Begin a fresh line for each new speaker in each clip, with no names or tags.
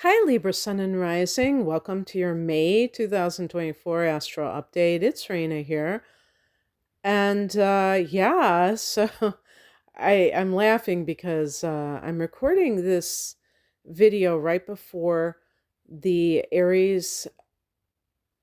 Hi, Libra Sun and Rising. Welcome to your May 2024 Astro Update. It's Raina here. And yeah, so I'm laughing because I'm recording this video right before the Aries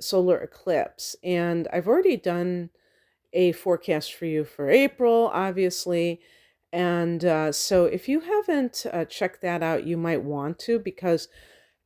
solar eclipse. And I've already done a forecast for you for April, obviously. And so if you haven't checked that out, you might want to, because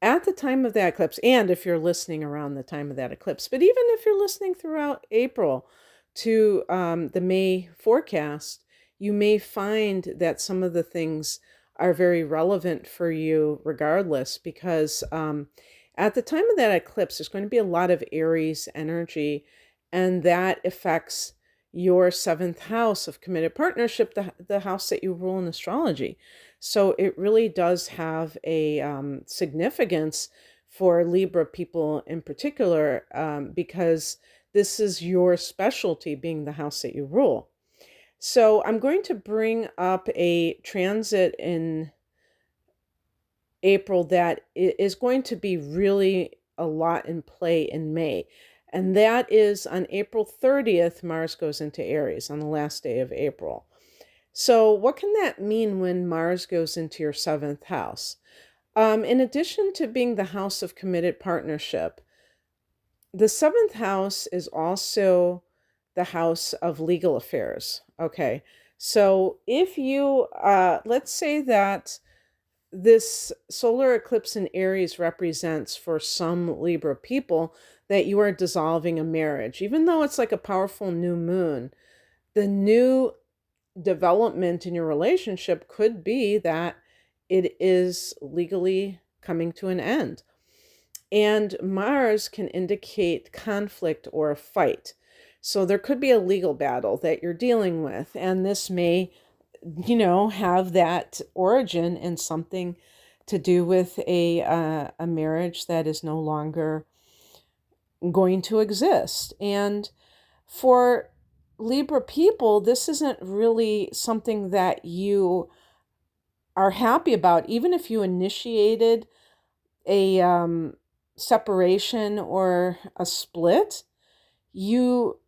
at the time of that eclipse, and if you're listening around the time of that eclipse, but even if you're listening throughout April to the May forecast, you may find that some of the things are very relevant for you regardless, because at the time of that eclipse, there's going to be a lot of Aries energy, and that affects your seventh house of committed partnership, the house that you rule in astrology. So it really does have a significance for Libra people in particular, because this is your specialty, being the house that you rule. So I'm going to bring up a transit in April that is going to be really a lot in play in May. And that is on April 30th, Mars goes into Aries on the last day of April. So what can that mean when Mars goes into your seventh house? In addition to being the house of committed partnership, the seventh house is also the house of legal affairs. Okay. So if you, let's say that this solar eclipse in Aries represents for some Libra people that you are dissolving a marriage, even though it's like a powerful new moon. The new development in your relationship could be that it is legally coming to an end. And Mars can indicate conflict or a fight. So there could be a legal battle that you're dealing with, and this may have that origin in something to do with a marriage that is no longer going to exist. And for Libra people, this isn't really something that you are happy about, even if you initiated a separation or a split. You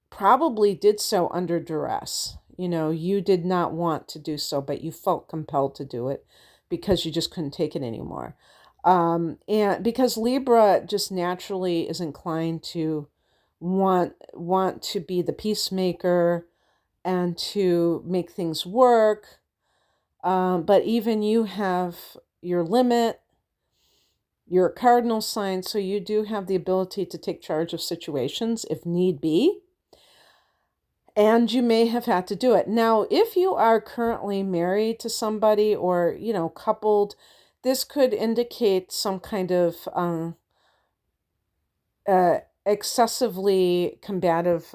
probably did so under duress. You did not want to do so, but you felt compelled to do it because you just couldn't take it anymore. And because Libra just naturally is inclined to want to be the peacemaker and to make things work. But even you have your limit, you're a cardinal sign, so you do have the ability to take charge of situations if need be. And you may have had to do it. Now, if you are currently married to somebody or, coupled, this could indicate some kind of excessively combative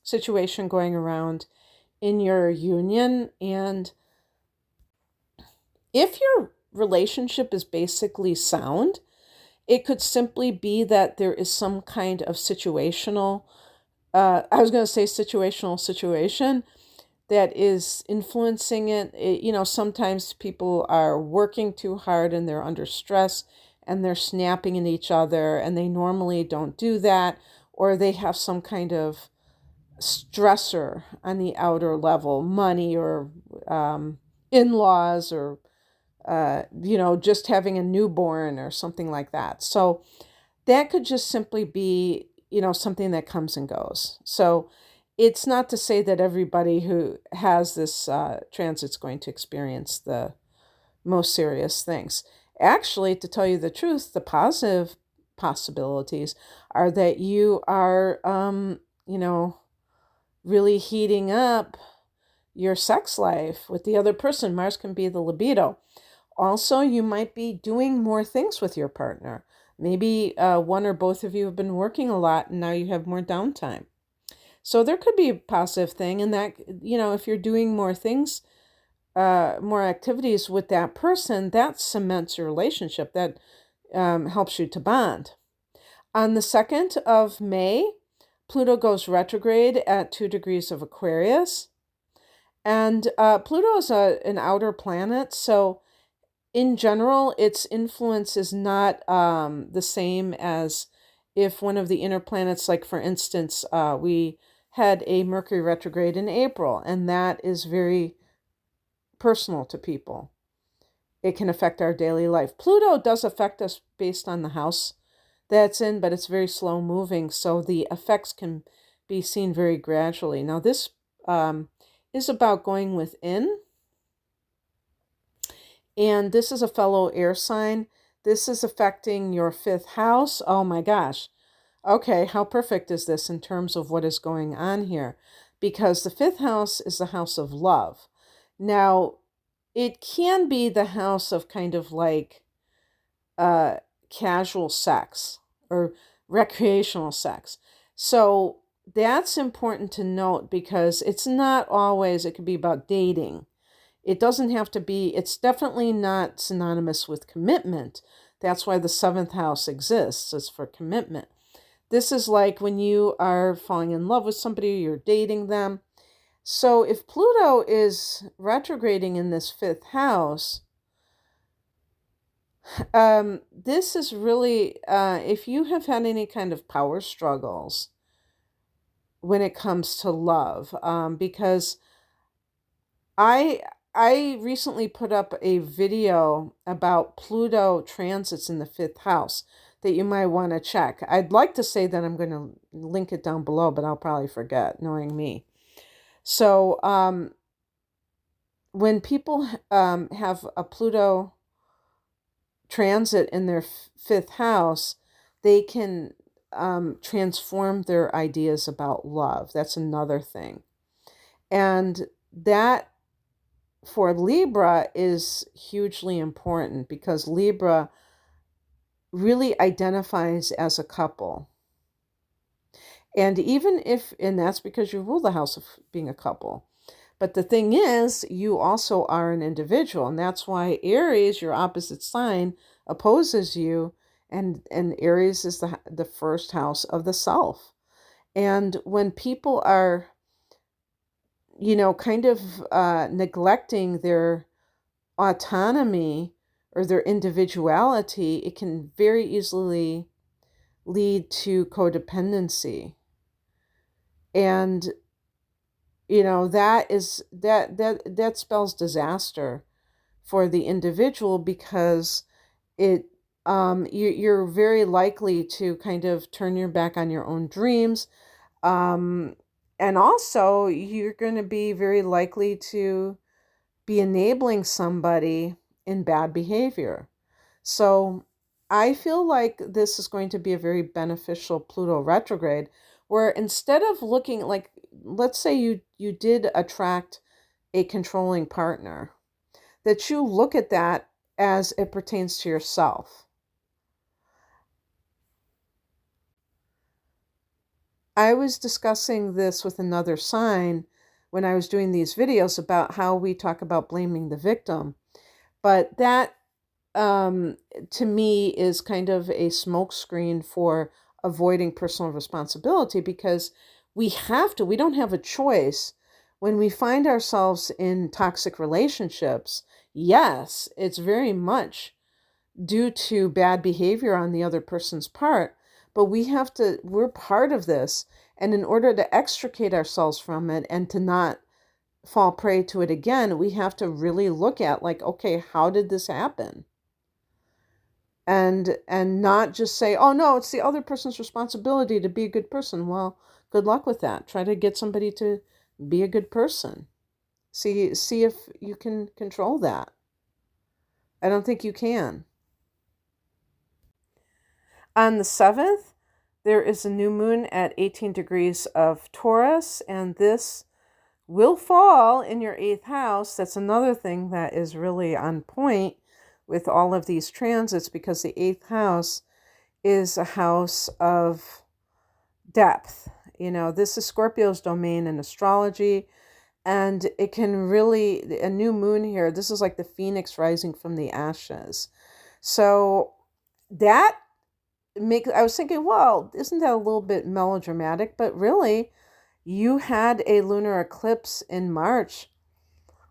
situation going around in your union. And if your relationship is basically sound, it could simply be that there is some kind of situational I was going to say situational situation that is influencing it. Sometimes people are working too hard and they're under stress and they're snapping at each other, and they normally don't do that, or they have some kind of stressor on the outer level, money or in-laws, or just having a newborn or something like that. So that could just simply be something that comes and goes. So it's not to say that everybody who has this transit's going to experience the most serious things. Actually, to tell you the truth, the positive possibilities are that you are, really heating up your sex life with the other person. Mars can be the libido. Also, you might be doing more things with your partner. Maybe one or both of you have been working a lot and now you have more downtime. So there could be a positive thing in that, if you're doing more things, more activities with that person, that cements your relationship. That helps you to bond. On the 2nd of May, Pluto goes retrograde at 2 degrees of Aquarius. And Pluto is an outer planet, so in general, its influence is not the same as if one of the inner planets, like for instance, we had a Mercury retrograde in April, and that is very personal to people. It can affect our daily life. Pluto does affect us based on the house that's in, but it's very slow moving, so the effects can be seen very gradually. Now, this is about going within, and this is a fellow air sign. This is affecting your fifth house. Oh my gosh. Okay, how perfect is this in terms of what is going on here? Because the fifth house is the house of love. Now, it can be the house of kind of like casual sex or recreational sex. So that's important to note because it's not always, it could be about dating. It doesn't have to be, it's definitely not synonymous with commitment. That's why the seventh house exists, is for commitment. This is like when you are falling in love with somebody, you're dating them. So if Pluto is retrograding in this fifth house, this is really, if you have had any kind of power struggles when it comes to love, because I recently put up a video about Pluto transits in the fifth house that you might want to check. I'd like to say that I'm going to link it down below, but I'll probably forget, knowing me. So when people have a Pluto transit in their fifth house, they can transform their ideas about love. That's another thing. And that for Libra is hugely important because Libra really identifies as a couple. And even if, and that's because you rule the house of being a couple. But the thing is, you also are an individual. And that's why Aries, your opposite sign, opposes you. And Aries is the first house of the self. And when people are, kind of neglecting their autonomy or their individuality, it can very easily lead to codependency. And that spells disaster for the individual because you're very likely to kind of turn your back on your own dreams, and also you're going to be very likely to be enabling somebody in bad behavior. So I feel like this is going to be a very beneficial Pluto retrograde, where instead of looking like, let's say you did attract a controlling partner, that you look at that as it pertains to yourself. I was discussing this with another sign when I was doing these videos about how we talk about blaming the victim. But that, to me, is kind of a smokescreen for avoiding personal responsibility because we don't have a choice. When we find ourselves in toxic relationships, yes, it's very much due to bad behavior on the other person's part, but we're part of this. And in order to extricate ourselves from it and to not fall prey to it again, we have to really look at like, okay, how did this happen? And not just say, oh no, it's the other person's responsibility to be a good person. Well, good luck with that. Try to get somebody to be a good person. See if you can control that. I don't think you can. On the 7th, there is a new moon at 18 degrees of Taurus, and this will fall in your 8th house. That's another thing that is really on point with all of these transits, because the 8th house is a house of depth. This is Scorpio's domain in astrology, and it can really, a new moon here, this is like the phoenix rising from the ashes. So that I was thinking, well, isn't that a little bit melodramatic? But really, you had a lunar eclipse in March,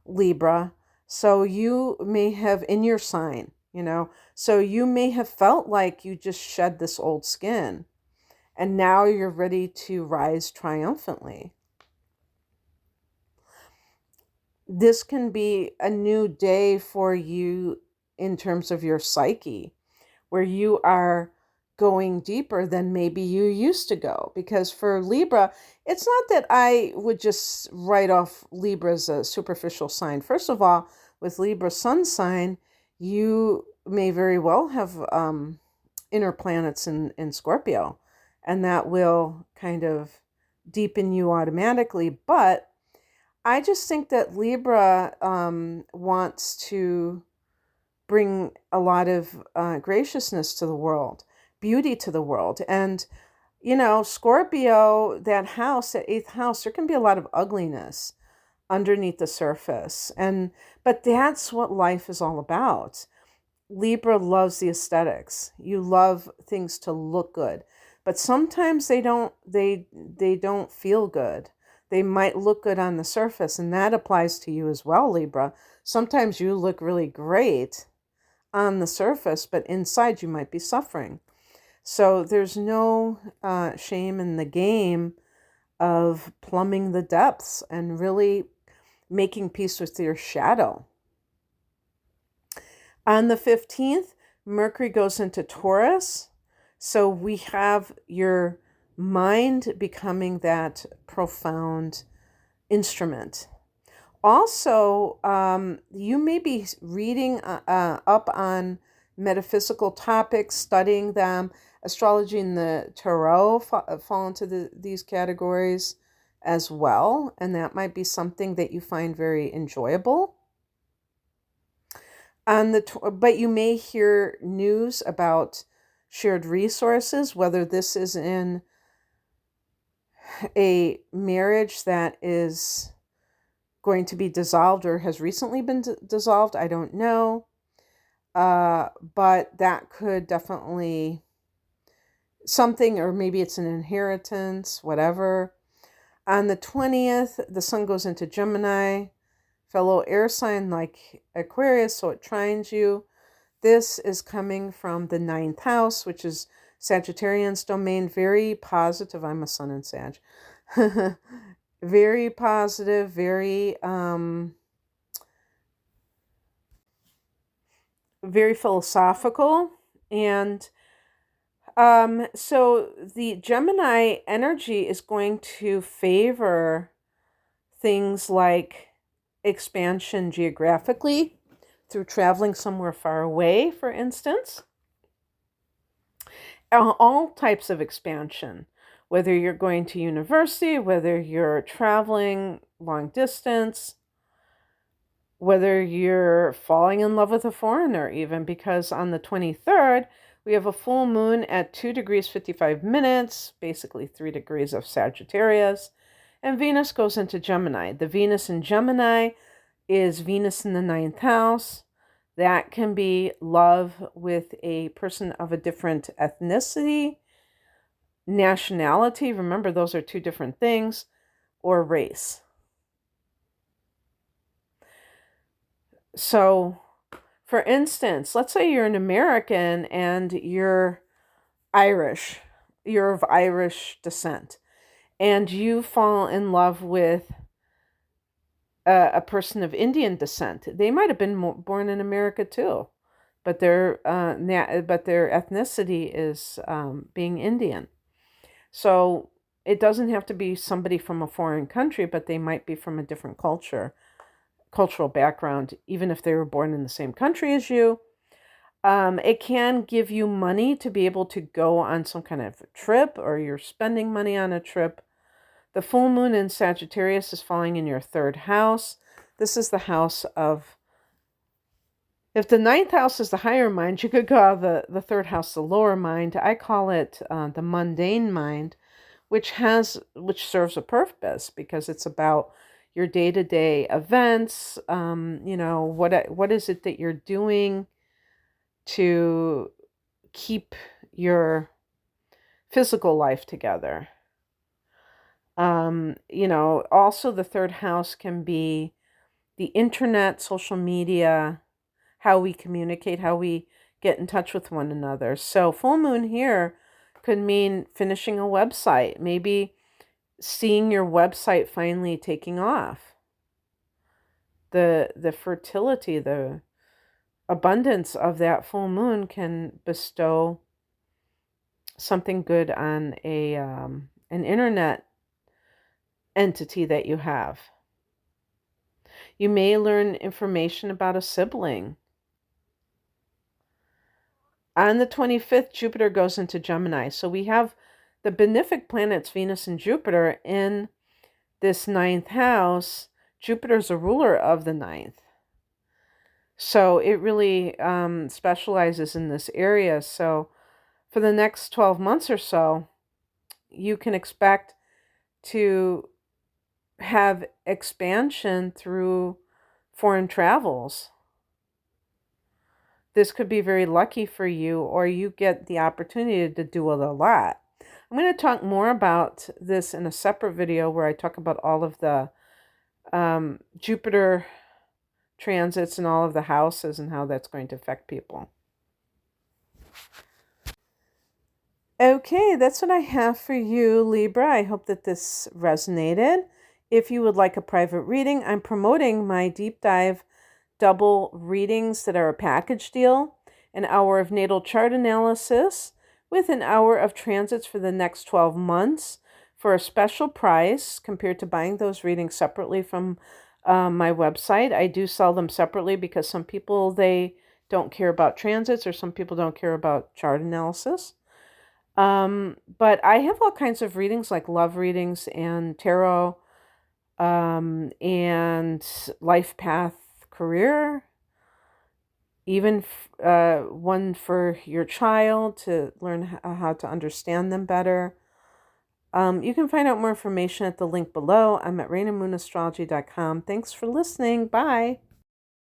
Libra. So you may have in your sign, so you may have felt like you just shed this old skin and now you're ready to rise triumphantly. This can be a new day for you in terms of your psyche, where you are going deeper than maybe you used to go. Because for Libra, it's not that I would just write off Libra as a superficial sign. First of all, with Libra sun sign, you may very well have inner planets in Scorpio, and that will kind of deepen you automatically. But I just think that Libra wants to bring a lot of graciousness to the world, beauty to the world. And, Scorpio, that house, that eighth house, there can be a lot of ugliness underneath the surface. But that's what life is all about. Libra loves the aesthetics. You love things to look good, but sometimes they don't feel good. They might look good on the surface, and that applies to you as well, Libra. Sometimes you look really great on the surface, but inside you might be suffering. So there's no shame in the game of plumbing the depths and really making peace with your shadow. On the 15th, Mercury goes into Taurus. So we have your mind becoming that profound instrument. Also, you may be reading up on metaphysical topics, studying them. Astrology and the tarot fall into these categories as well, and that might be something that you find very enjoyable. But you may hear news about shared resources, whether this is in a marriage that is going to be dissolved or has recently been dissolved. I don't know. But that could definitely something, or maybe it's an inheritance, whatever. On the 20th, the sun goes into Gemini, fellow air sign like Aquarius, so it trines you. This is coming from the 9th house, which is Sagittarian's domain. Very positive. I'm a sun in Sag. Very positive, very very philosophical. And so the Gemini energy is going to favor things like expansion geographically through traveling somewhere far away, for instance. All types of expansion, whether you're going to university, whether you're traveling long distance, whether you're falling in love with a foreigner even, because on the 23rd, we have a full moon at 2 degrees 55 minutes, basically 3 degrees of Sagittarius, and Venus goes into Gemini. The Venus in Gemini is Venus in the 9th house. That can be love with a person of a different ethnicity, nationality, remember those are two different things, or race. So, for instance, let's say you're an American and you're Irish, you're of Irish descent, and you fall in love with a person of Indian descent. They might have been born in America too, but their ethnicity is being Indian. So it doesn't have to be somebody from a foreign country, but they might be from a different cultural background, even if they were born in the same country as you. It can give you money to be able to go on some kind of trip, or you're spending money on a trip. The full moon in Sagittarius is falling in your 3rd house. This is the house of, if the 9th house is the higher mind, you could call the 3rd house the lower mind. I call it the mundane mind, which serves a purpose because it's about your day-to-day events. What is it that you're doing to keep your physical life together? Also the 3rd house can be the internet, social media, how we communicate, how we get in touch with one another. So full moon here could mean finishing a website, maybe seeing your website finally taking off. The fertility, the abundance of that full moon can bestow something good on an internet entity that you have. You may learn information about a sibling. On the 25th, Jupiter goes into Gemini. So we have the benefic planets, Venus and Jupiter, in this ninth house. Jupiter's a ruler of the ninth. So it really specializes in this area. So for the next 12 months or so, you can expect to have expansion through foreign travels. This could be very lucky for you, or you get the opportunity to do it a lot. I'm going to talk more about this in a separate video where I talk about all of the Jupiter transits and all of the houses and how that's going to affect people. Okay, that's what I have for you, Libra. I hope that this resonated. If you would like a private reading, I'm promoting my deep dive double readings that are a package deal, an hour of natal chart analysis with an hour of transits for the next 12 months for a special price compared to buying those readings separately from my website. I do sell them separately because some people, they don't care about transits, or some people don't care about chart analysis. But I have all kinds of readings like love readings and tarot, and life path, career, even one for your child to learn how to understand them better. You can find out more information at the link below. I'm at rainandmoonastrology.com. Thanks for listening. Bye.